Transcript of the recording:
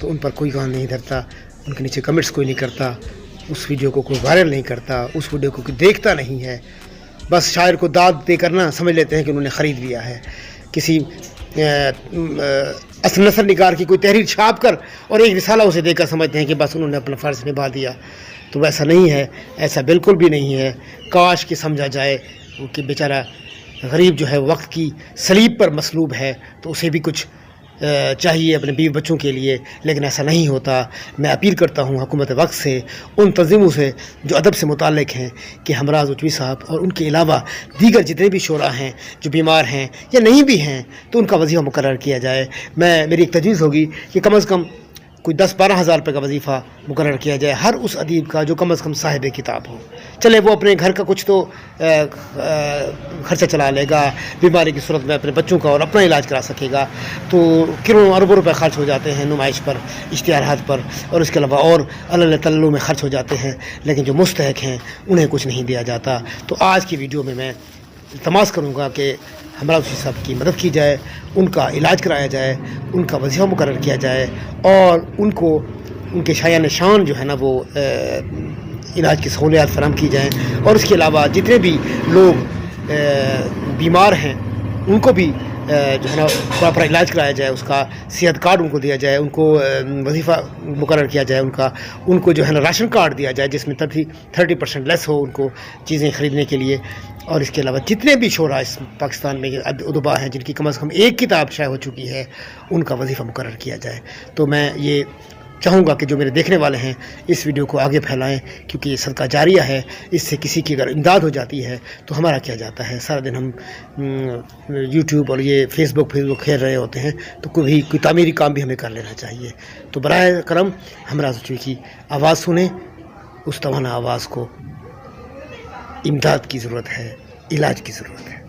تو ان پر کوئی کان نہیں دھرتا، ان کے نیچے کمنٹس کوئی نہیں کرتا، اس ویڈیو کو کوئی وائرل نہیں کرتا، اس ویڈیو کو کوئی دیکھتا نہیں ہے. بس شاعر کو داد دے کر نا سمجھ لیتے ہیں کہ انہوں نے خرید لیا ہے. کسی اصل نثر نگار کی کوئی تحریر چھاپ کر اور ایک رسالہ اسے دے کر سمجھتے ہیں کہ بس انہوں نے اپنا فرض نبھا دیا. تو ویسا نہیں ہے، ایسا بالکل بھی نہیں ہے. کاش کہ سمجھا جائے کہ بیچارہ غریب جو ہے وقت کی صلیب پر مصلوب ہے، تو اسے بھی کچھ چاہیے اپنے بیوی بچوں کے لیے، لیکن ایسا نہیں ہوتا. میں اپیل کرتا ہوں حکومت وقت سے، ان تنظیموں سے جو ادب سے متعلق ہیں، کہ ہمراز اچوی صاحب اور ان کے علاوہ دیگر جتنے بھی شعراء ہیں جو بیمار ہیں یا نہیں بھی ہیں، تو ان کا وظیفہ مقرر کیا جائے. میری ایک تجویز ہوگی کہ کم از کم کوئی 10-12 ہزار روپے کا وظیفہ مقرر کیا جائے ہر اس ادیب کا جو کم از کم صاحب کتاب ہو. چلے وہ اپنے گھر کا کچھ تو خرچہ چلا لے گا، بیماری کی صورت میں اپنے بچوں کا اور اپنا علاج کرا سکے گا، تو کروڑوں اربوں روپے خرچ ہو جاتے ہیں نمائش پر، اشتہارات پر، اور اس کے علاوہ اور اللہ تلوں میں خرچ ہو جاتے ہیں، لیکن جو مستحق ہیں انہیں کچھ نہیں دیا جاتا. تو آج کی ویڈیو میں التماس کروں گا کہ ہمراز اچوی صاحب کی مدد کی جائے، ان کا علاج کرایا جائے، ان کا وظیفہ مقرر کیا جائے، اور ان کو ان کے شایان شان جو ہے نا وہ علاج کی سہولیات فراہم کی جائیں. اور اس کے علاوہ جتنے بھی لوگ بیمار ہیں ان کو بھی جو ہے نا پراپر علاج کرایا جائے، اس کا صحت کارڈ ان کو دیا جائے، ان کو وظیفہ مقرر کیا جائے، ان کو جو ہے نا راشن کارڈ دیا جائے جس میں 30% لیس ہو ان کو چیزیں خریدنے کے لیے. اور اس کے علاوہ جتنے بھی شعراء اس پاکستان میں ادبا ہیں جن کی کم از کم ایک کتاب شائع ہو چکی ہے، ان کا وظیفہ مقرر کیا جائے. تو میں یہ چاہوں گا کہ جو میرے دیکھنے والے ہیں اس ویڈیو کو آگے پھیلائیں، کیونکہ یہ صدقہ جاریہ ہے. اس سے کسی کی اگر امداد ہو جاتی ہے تو ہمارا کیا جاتا ہے. سارا دن ہم یوٹیوب اور یہ فیس بک کھیل رہے ہوتے ہیں، تو کوئی تعمیری کام بھی ہمیں کر لینا چاہیے. تو براہ کرم ہمراز اچوی کی آواز سنیں، اس توانا آواز کو. امداد کی ضرورت ہے، علاج کی ضرورت ہے.